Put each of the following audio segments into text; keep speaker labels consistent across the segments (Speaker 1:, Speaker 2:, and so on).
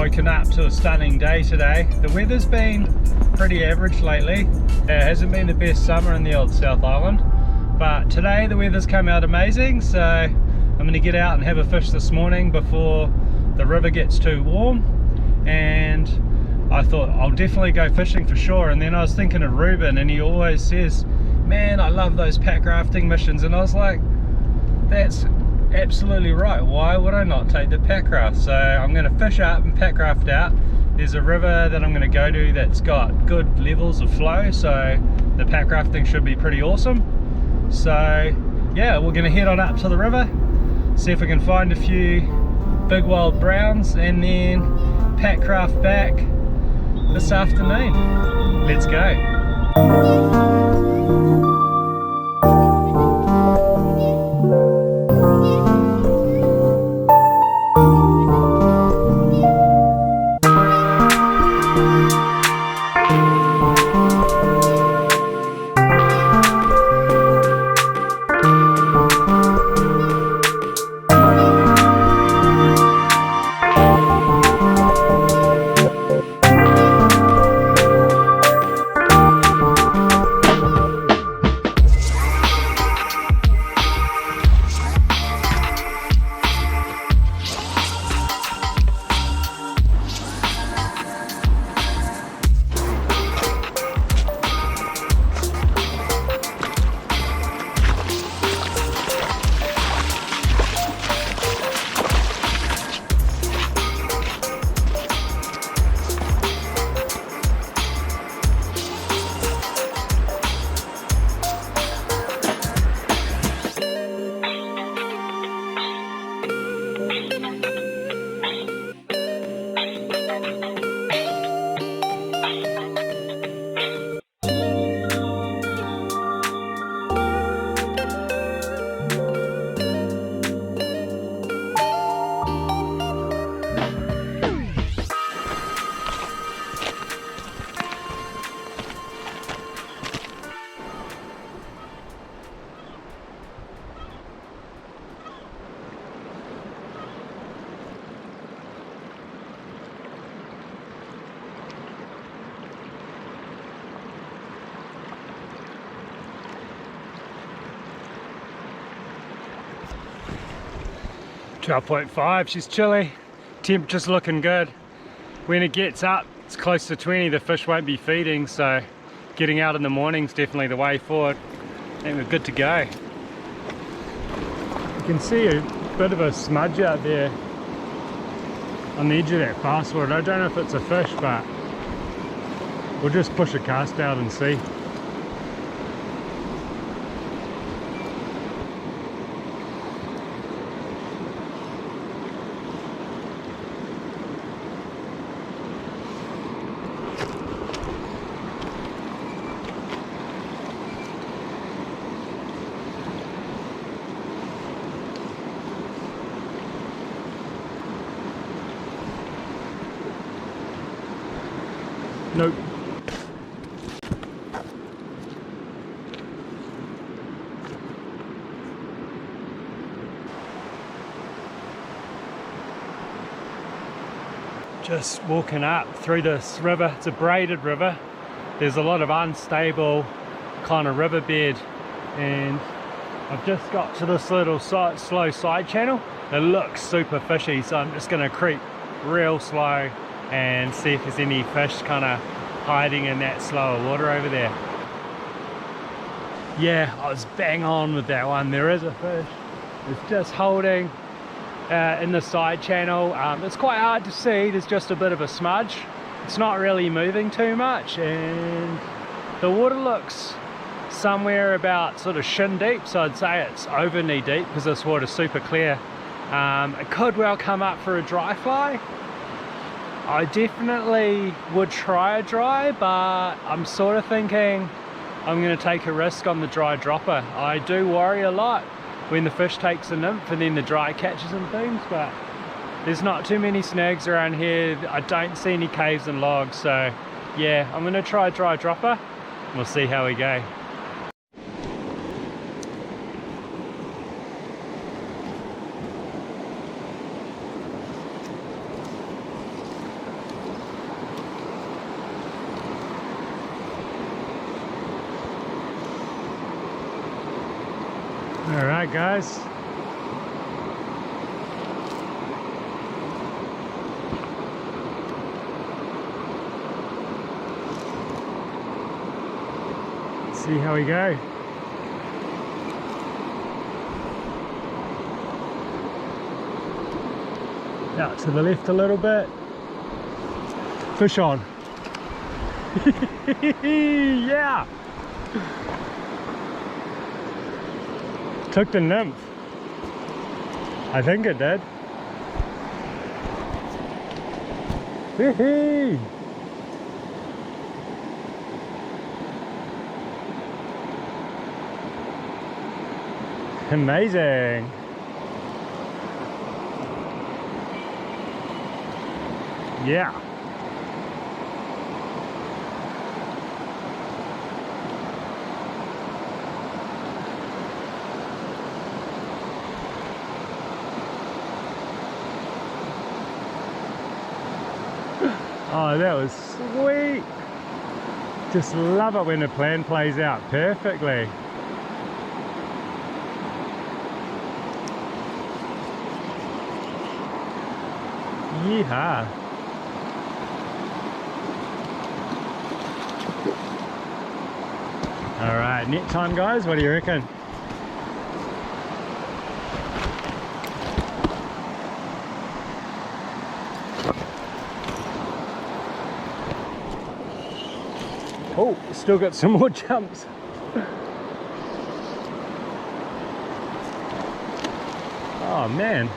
Speaker 1: Woken up to a stunning day today. The weather's been pretty average lately. It hasn't been the best summer in the old South Island, but today the weather's come out amazing, so I'm going to get out and have a fish this morning before the river gets too warm. And I thought I'll definitely go fishing for sure. And then I was thinking of Ruben, and he always says, man, I love those pack rafting missions, and I was like, that's absolutely right, why would I not take the packraft? So I'm going to fish up and packraft out. There's a river that I'm going to go to that's got good levels of flow, so the packrafting should be pretty awesome. So yeah, we're going to head on up to the river, see if we can find a few big wild browns, and then packraft back this afternoon. Let's go. .5, she's chilly, temperature's looking good. When it gets up, it's close to 20, the fish won't be feeding, so getting out in the morning is definitely the way forward. I think we're good to go. You can see a bit of a smudge out there on the edge of that fastwood. I don't know if it's a fish, but we'll just push a cast out and see. Nope. Just walking up through this river. It's a braided river. There's a lot of unstable kind of riverbed, and I've just got to this little slow side channel. It looks super fishy, so I'm just going to creep real slow and see if there's any fish kind of hiding in that slower water over there. Yeah, I was bang on with that one. There is a fish. It's just holding in the side channel. It's quite hard to see. There's just a bit of a smudge. It's not really moving too much, and the water looks somewhere about sort of shin deep, so I'd say it's over knee deep because this water's super clear. It could well come up for a dry fly. I definitely would try a dry, but I'm sort of thinking I'm going to take a risk on the dry dropper. I do worry a lot when the fish takes a nymph and then the dry catches and things, but there's not too many snags around here. I don't see any caves and logs, so yeah, I'm going to try a dry dropper and we'll see how we go. All right, guys. Let's see how we go. Out to the left a little bit. Fish on. Yeah. Took the nymph. I think it did. Hee. Amazing. Yeah. Oh, that was sweet. Just love it when the plan plays out perfectly. Yeehaw. All right, net time, guys. What do you reckon? Oh, still got some more jumps. Oh man,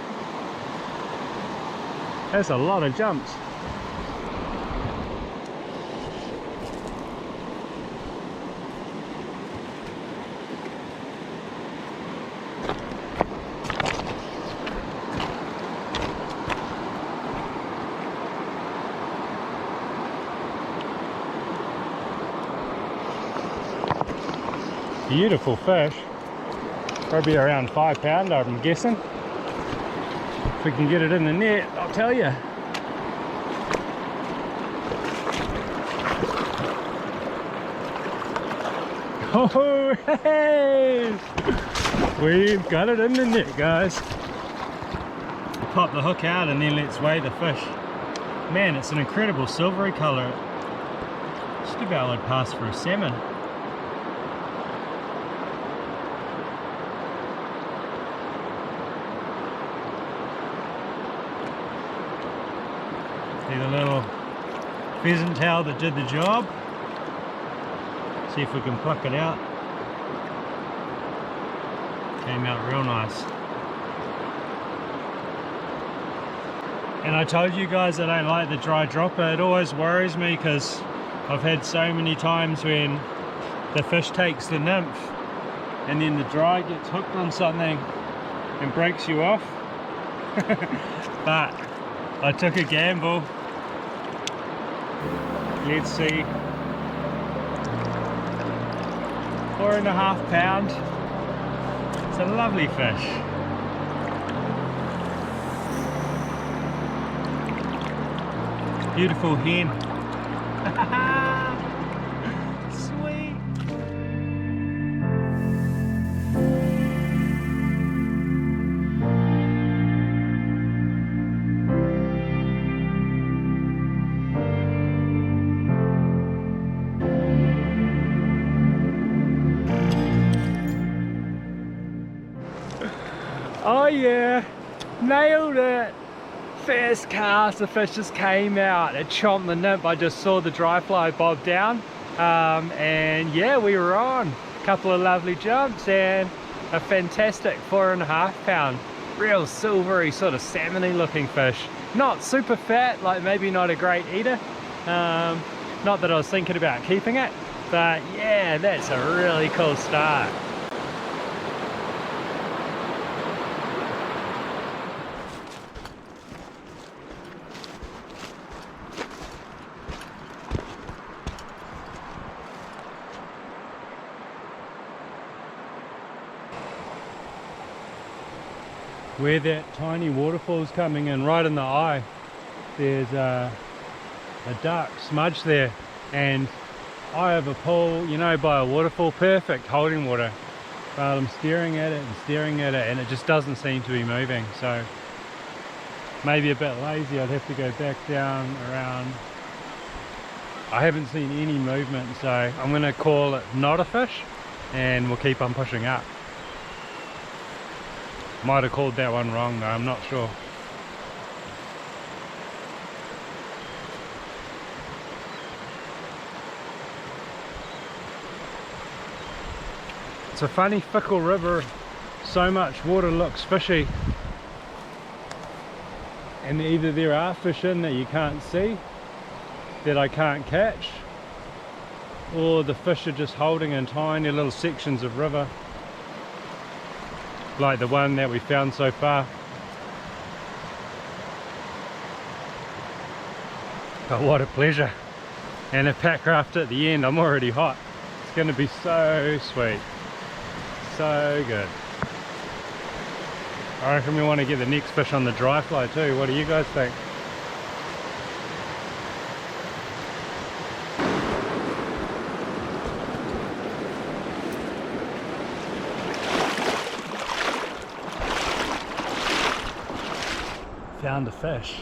Speaker 1: that's a lot of jumps. Beautiful fish, probably around 5 pound, I'm guessing. If we can get it in the net, I'll tell you. Oh, hey! We've got it in the net, guys. Pop the hook out and then let's weigh the fish. Man, it's an incredible silvery colour. Just about would pass for a salmon. See the little pheasant tail that did the job. See if we can pluck it out. Came out real nice. And I told you guys I don't like the dry dropper. It always worries me because I've had so many times when the fish takes the nymph and then the dry gets hooked on something and breaks you off. But I took a gamble. Let's see. 4.5 pound. It's a lovely fish. Beautiful hen. Sweet. Oh yeah, nailed it. First cast, the fish just came out. It chomped the nymph. I just saw the dry fly bob down. And yeah, we were on. A couple of lovely jumps and a fantastic 4.5 pound. Real silvery, sort of salmony looking fish. Not super fat, like maybe not a great eater. Not that I was thinking about keeping it, but yeah, that's a really cool start. Where that tiny waterfall's coming in right in the eye, there's a dark smudge there, and eye of a pool, you know, by a waterfall, perfect holding water. but I'm staring at it and staring at it and it just doesn't seem to be moving. So maybe a bit lazy, I'd have to go back down around. I haven't seen any movement, so I'm going to call it not a fish and we'll keep on pushing up. Might have called that one wrong though, I'm not sure. It's a funny fickle river, so much water looks fishy, and either there are fish in that you can't see, that I can't catch, or the fish are just holding in tiny little sections of river, like the one that we found so far. But what a pleasure, and a packraft at the end. I'm already hot. It's going to be so sweet. So good. I reckon we want to get the next fish on the dry fly too. What do you guys think? Found a fish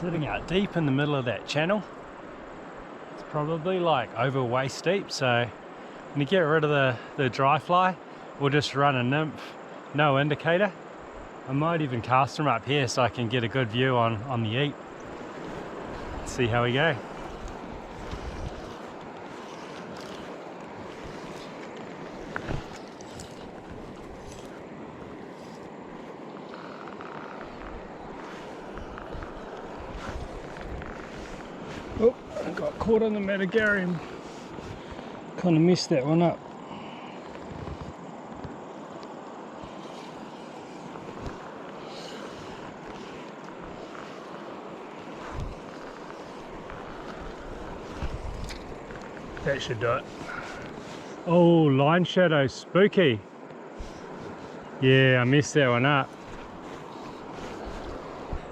Speaker 1: sitting out deep in the middle of that channel. It's probably like over waist deep, so when you get rid of the dry fly, we'll just run a nymph, no indicator. I might even cast them up here so I can get a good view on the eat. Let's see how we go. Oh, I got caught on the Metagarium. Kind of messed that one up. That should do it. Oh, line shadow, spooky. Yeah, I messed that one up.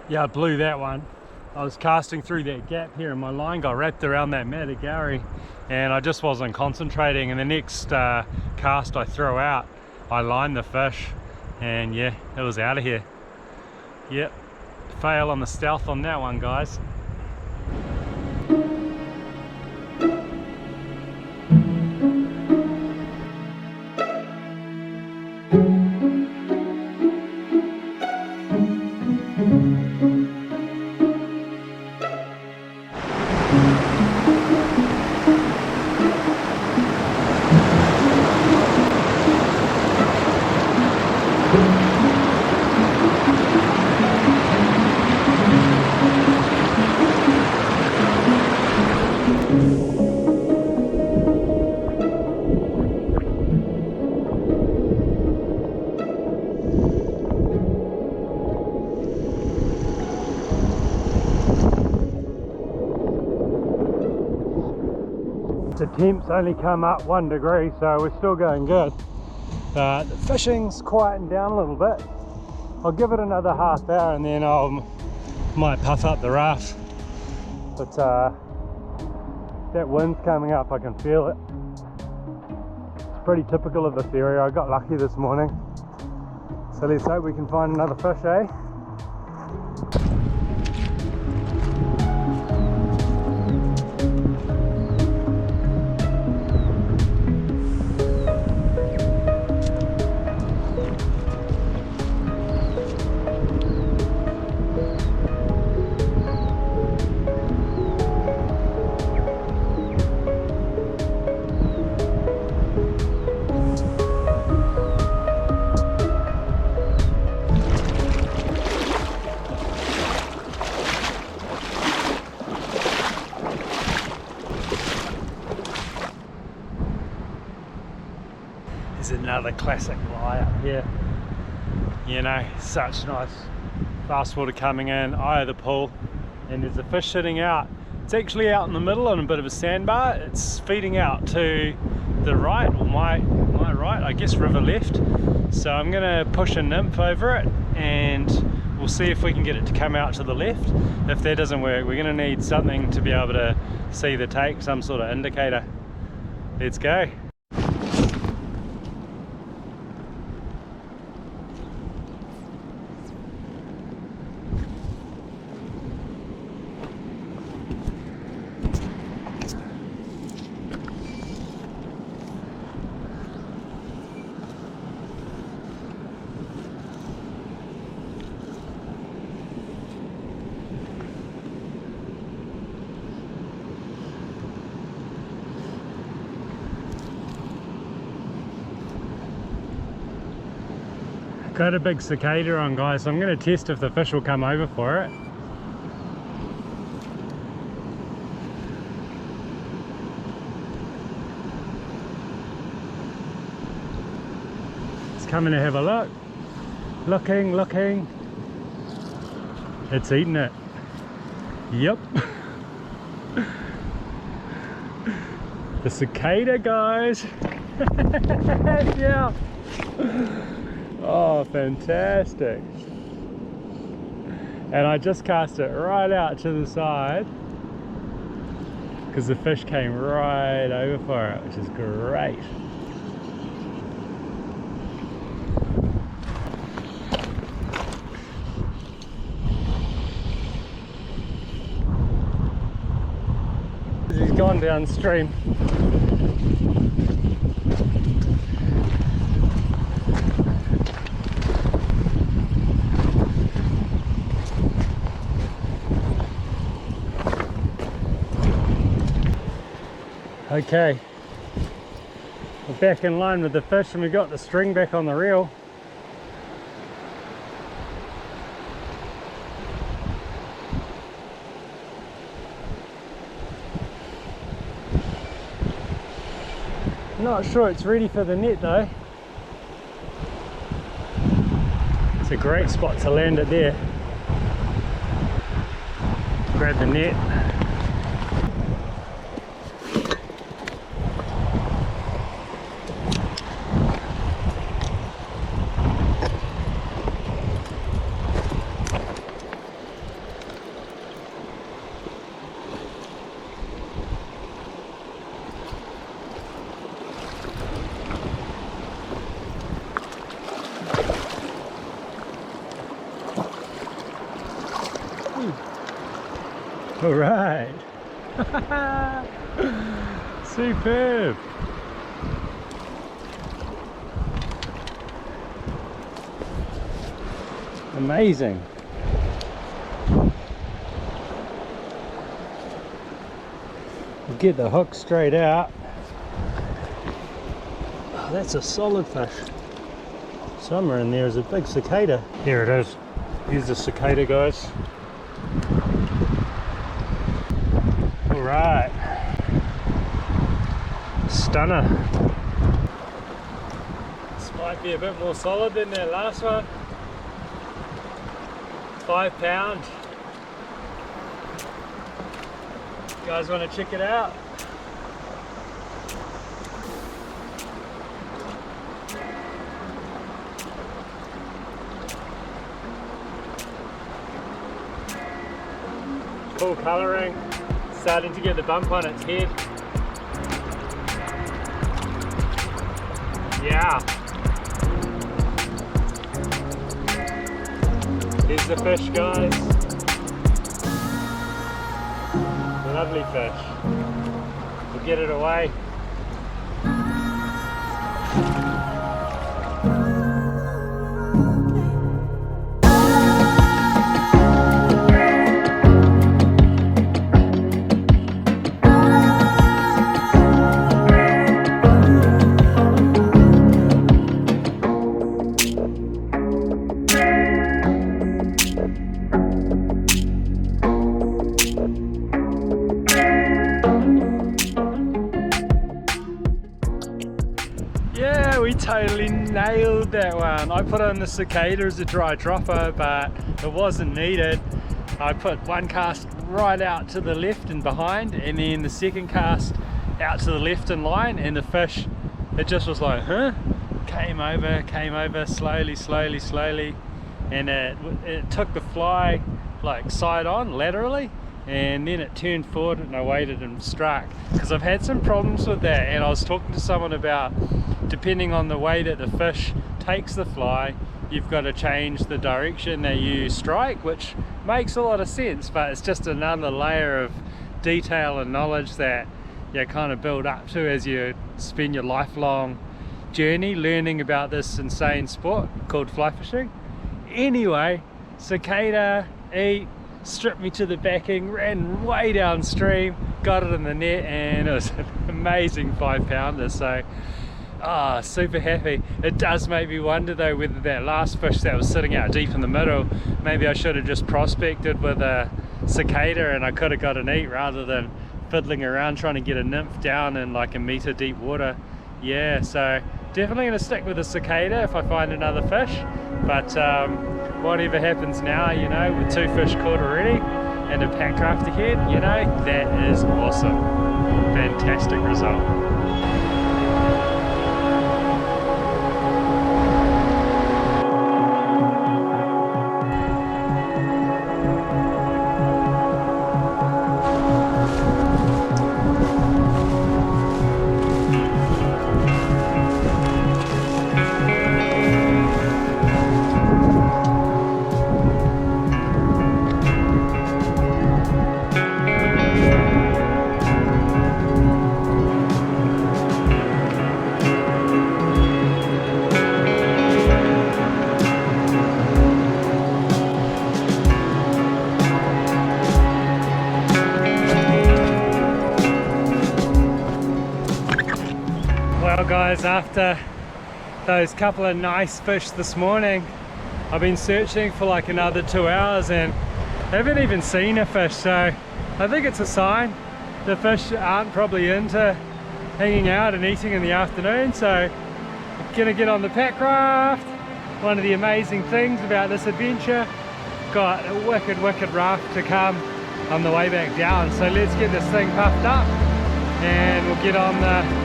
Speaker 1: Yeah, I blew that one. I was casting through that gap here and my line got wrapped around that Matagari and I just wasn't concentrating, and the next cast I throw out, I lined the fish and yeah, it was out of here. Yep, fail on the stealth on that one, guys. The temps only come up 1 degree, so we're still going good. But the fishing's quieting down a little bit. I'll give it another half hour and then I might puff up the raft. But that wind's coming up, I can feel it. It's pretty typical of this area. I got lucky this morning. So let's hope we can find another fish, eh? There's another classic lie up here. You know, such nice fast water coming in, eye of the pool, and there's a fish sitting out. It's actually out in the middle on a bit of a sandbar. It's feeding out to the right, or my right, I guess river left. So I'm gonna push a nymph over it and we'll see if we can get it to come out to the left. If that doesn't work, we're gonna need something to be able to see the take, some sort of indicator. Let's go. Got a big cicada on, guys, so I'm going to test if the fish will come over for it. It's coming to have a look. Looking. It's eating it. Yep. The cicada, guys. Yeah. Oh, fantastic. And I just cast it right out to the side because the fish came right over for it, which is great. He's gone downstream. Okay, we're back in line with the fish and we got the string back on the reel. Not sure it's ready for the net though. It's a great spot to land it there. Grab the net. All right. Superb. Amazing. We'll get the hook straight out. Oh, that's a solid fish. Somewhere in there is a big cicada. Here it is. Here's the cicada, guys. Alright. Stunner. This might be a bit more solid than that last one. 5 pound. You guys want to check it out? Cool colouring. Starting to get the bump on its head. Yeah. Here's the fish, guys. Lovely fish. We'll get it away. We totally nailed that one. I put on the cicada as a dry dropper, but it wasn't needed. I put one cast right out to the left and behind, and then the second cast out to the left and line, and the fish, it just was like, huh? Came over slowly, and it took the fly like side on, laterally, and then it turned forward and I waited and struck. Because I've had some problems with that, and I was talking to someone about, depending on the way that the fish takes the fly, you've got to change the direction that you strike, which makes a lot of sense, but it's just another layer of detail and knowledge that you kind of build up to as you spend your lifelong journey learning about this insane sport called fly fishing. Anyway, cicada, eat, stripped me to the backing, ran way downstream, got it in the net, and it was an amazing 5 pounder. So Ah, super happy. It does make me wonder though whether that last fish that was sitting out deep in the middle, maybe I should have just prospected with a cicada and I could have got an eat rather than fiddling around trying to get a nymph down in like a meter deep water. Yeah, so definitely going to stick with the cicada if I find another fish, but whatever happens now, you know, with 2 fish caught already and a packraft ahead, you know, that is awesome. Fantastic result. Well guys, after those couple of nice fish this morning, I've been searching for like another 2 hours and haven't even seen a fish, so I think it's a sign the fish aren't probably into hanging out and eating in the afternoon. So I'm gonna get on the packraft. One of the amazing things about this adventure, got a wicked raft to come on the way back down, so let's get this thing puffed up and we'll get on the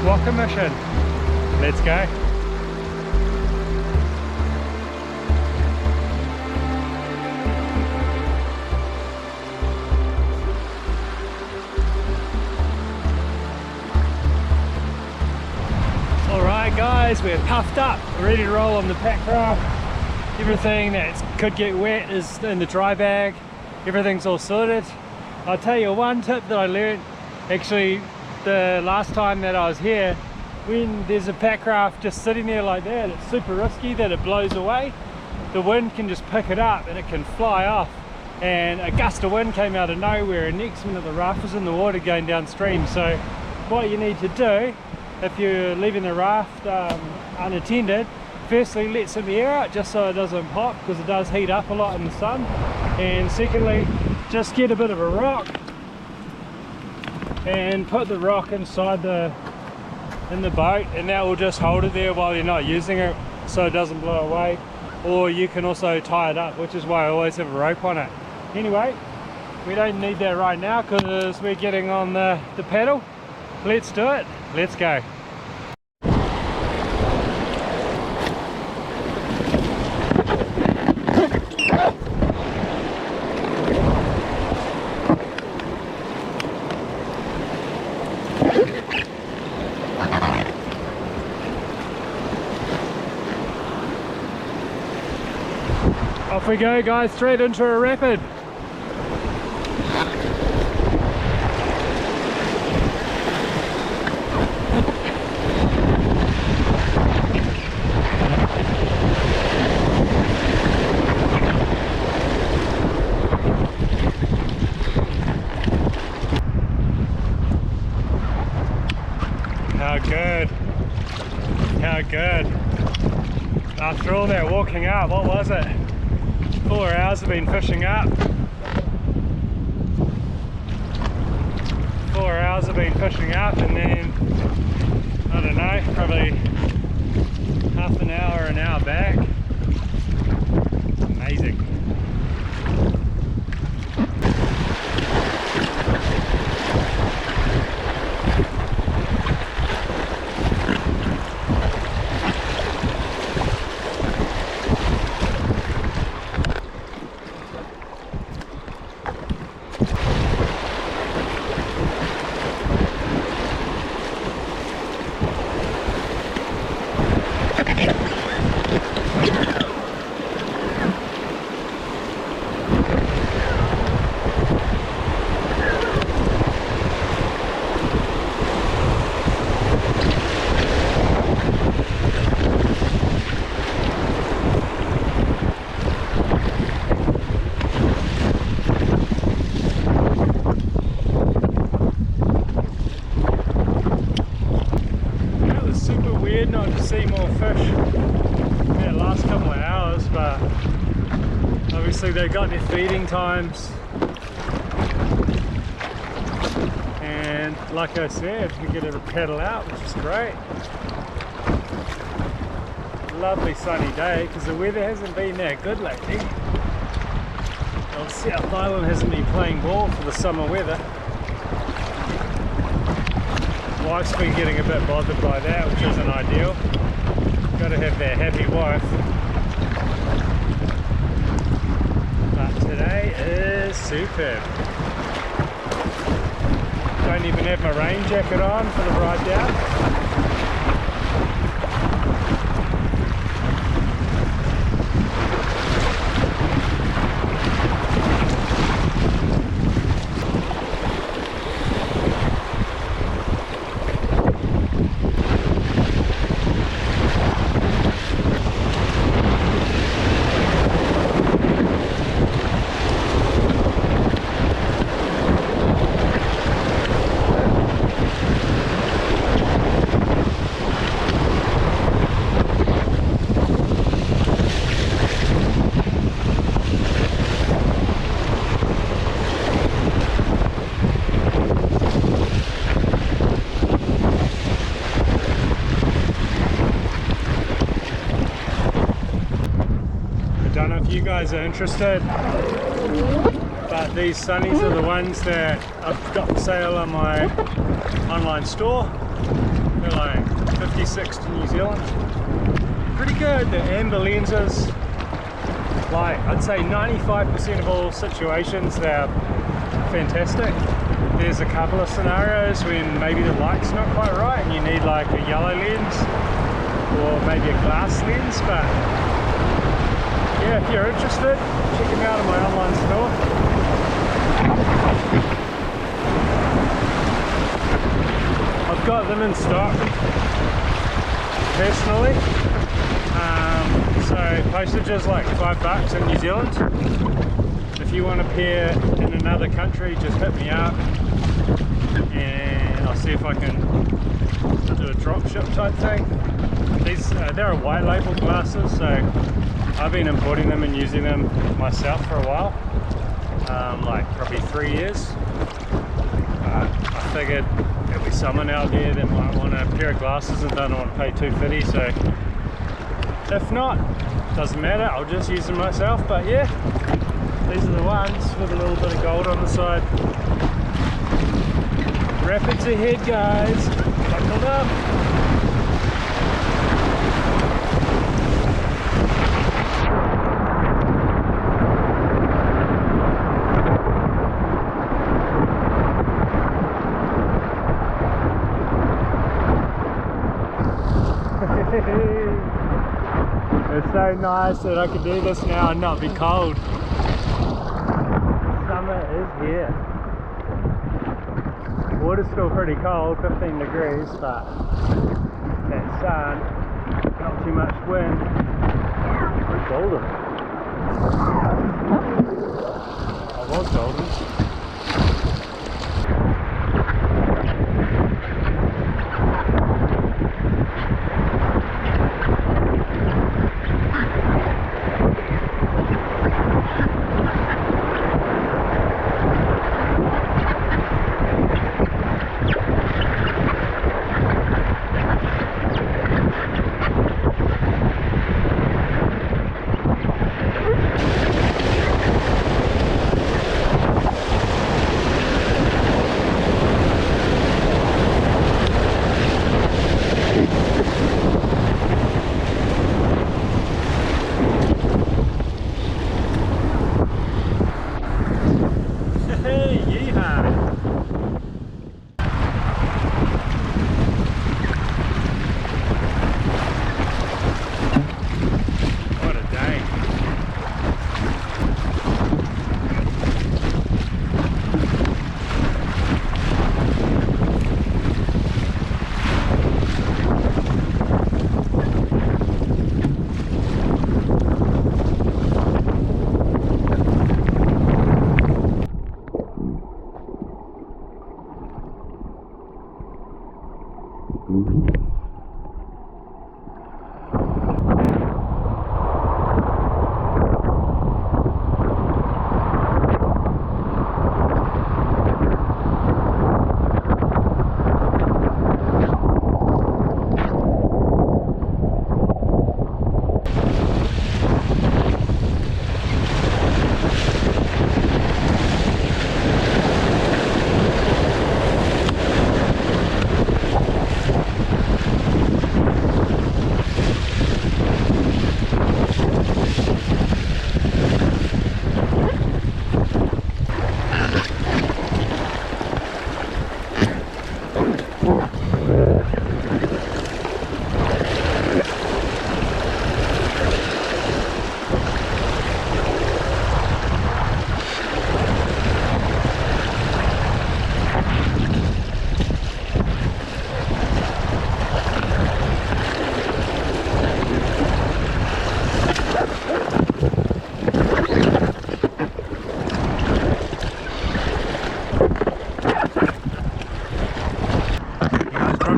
Speaker 1: Walker mission. Let's go. Alright guys, we're puffed up, ready to roll on the packraft. Everything that could get wet is in the dry bag. Everything's all sorted. I'll tell you one tip that I learned actually the last time that I was here. When there's a packraft just sitting there like that, it's super risky that it blows away. The wind can just pick it up and it can fly off, and a gust of wind came out of nowhere and next minute the raft was in the water going downstream. So what you need to do if you're leaving the raft unattended, firstly let some air out just so it doesn't pop, because it does heat up a lot in the sun, and secondly just get a bit of a rock and put the rock inside in the boat, and that will just hold it there while you're not using it so it doesn't blow away. Or you can also tie it up, which is why I always have a rope on it. Anyway, we don't need that right now because we're getting on the paddle. Let's do it. Let's go. Off we go guys, straight into a rapid. How good. How good. After all that walking up, what was it? 4 hours I've been fishing up. 4 hours I've been fishing up, and then, I don't know, probably half an hour back. Amazing. obviously they've got their feeding times, and like I said, we get to paddle out, which is great. Lovely sunny day because the weather hasn't been that good lately. Well, South Island hasn't been playing ball for the summer weather. Wife's been getting a bit bothered by that, which isn't ideal. Got to have that happy wife. But today is superb. Don't even have my rain jacket on for the ride down. You guys are interested, but these sunnies are the ones that I've got for sale on my online store. They're like 56 to New Zealand. Pretty good. The amber lenses, like I'd say 95% of all situations, they're fantastic. There's a couple of scenarios when maybe the light's not quite right and you need like a yellow lens or maybe a glass lens, but yeah, if you're interested, check them out on my online store. I've got them in stock personally. So postage is like $5 in New Zealand. If you want a pair in another country, just hit me up and I'll see if I can do a drop ship type thing. These they're white label glasses, so I've been importing them and using them myself for a while, like probably 3 years. I figured there'll be someone out there that might want a pair of glasses and don't want to pay $250, so if not, doesn't matter, I'll just use them myself. But yeah, these are the ones with a little bit of gold on the side. Rapids ahead, guys, buckled up. It's so nice that I can do this now and not be cold. Summer is here. Water's still pretty cold, 15 degrees, but that sun, not too much wind. We're golden. I was golden.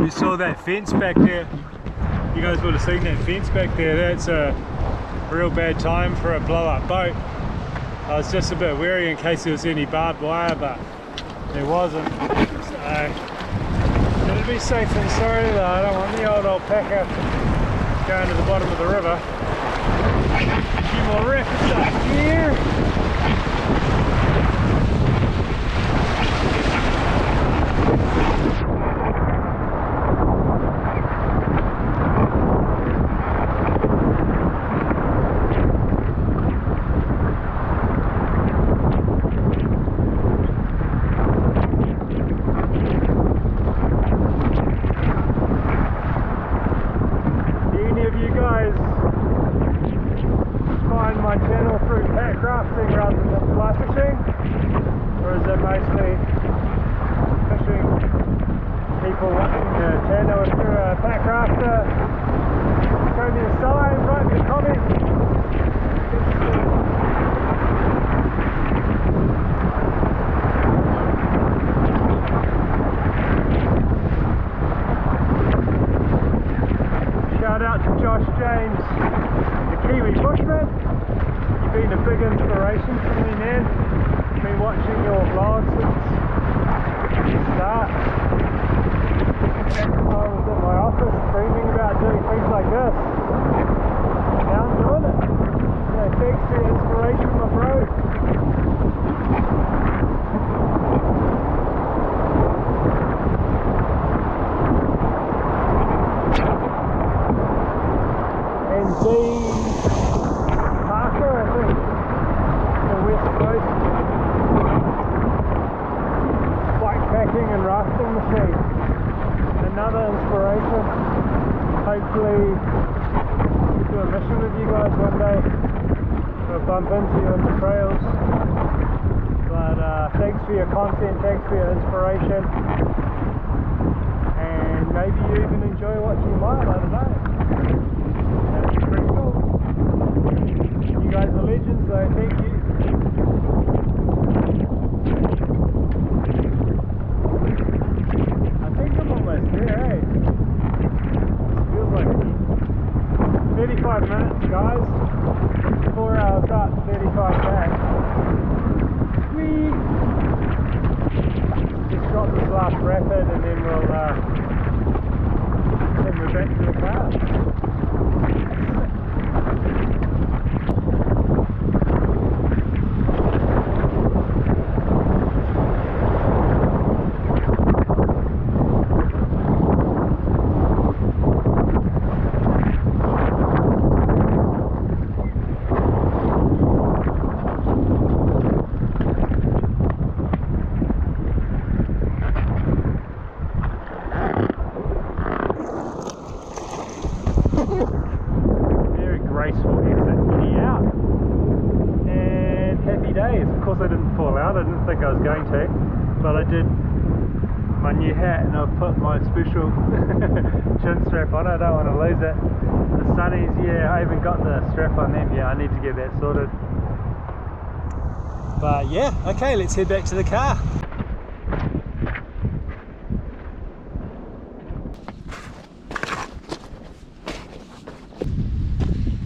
Speaker 1: You saw that fence back there. You guys would have seen that fence back there. That's a real bad time for a blow up boat. I was just a bit wary in case there was any barbed wire, but there wasn't. So it'll be safe and sorry though. I don't want the old alpaca going to the bottom of the river. A few more rapids up here. Packrafting rather than fly fishing, or is it mostly fishing? People watching the channel, if you're a packrafter, show me a sign, write me a comment. Shout out to Josh James, the Kiwi Bushman. Been a big inspiration for me, man. Been watching your vlogs since the start. I was in my office dreaming about doing things like this. Now I'm doing it. So thanks for your inspiration, my bro. And Deane Parker, I think, the West Coast packing and rafting machine. Another inspiration. Hopefully do a mission with you guys one day. We'll bump into you on the trails. But thanks for your content, thanks for your inspiration. And maybe you even enjoy watching mine, I don't know. That'd be pretty cool. You guys are legends though, thank you. I think I'm almost there, eh? This feels like 35 minutes, guys. 4 hours up, 35 back. Sweet! Just got this last rapid and then we're back to the car. Very graceful exit getting out, and happy days. Of course I didn't fall out, I didn't think I was going to, but I did my new hat and I've put my special chin strap on. I don't want to lose it. The sunnies, yeah, I haven't got the strap on them yet. I need to get that sorted. But yeah, okay, let's head back to the car.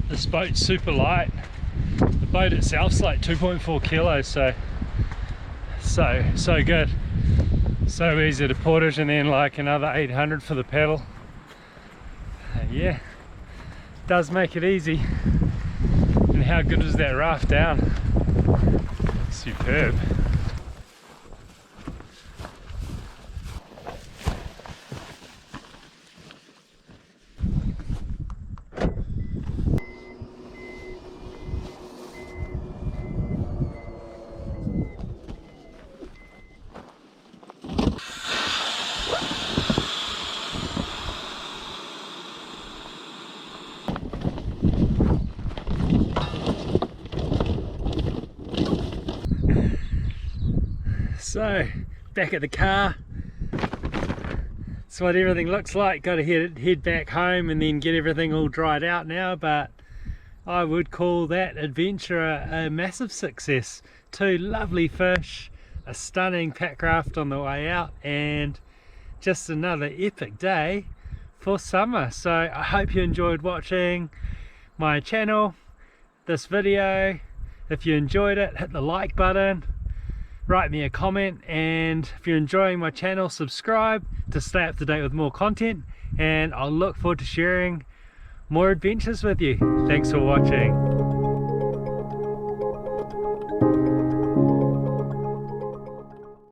Speaker 1: This boat's super light. The boat itself's like 2.4 kilos, so good. So easy to portage, and then like another 800 for the pedal. Yeah, does make it easy. And how good is that raft down? Superb. So, back at the car. That's what everything looks like. Got to head back home and then get everything all dried out now, but I would call that adventure a massive success. 2 lovely fish, a stunning packraft on the way out, and just another epic day for summer. So I hope you enjoyed watching my channel, this video. If you enjoyed it, hit the like button, write me a comment, and if you're enjoying my channel, subscribe to stay up to date with more content, and I'll look forward to sharing more adventures with you. Thanks for watching.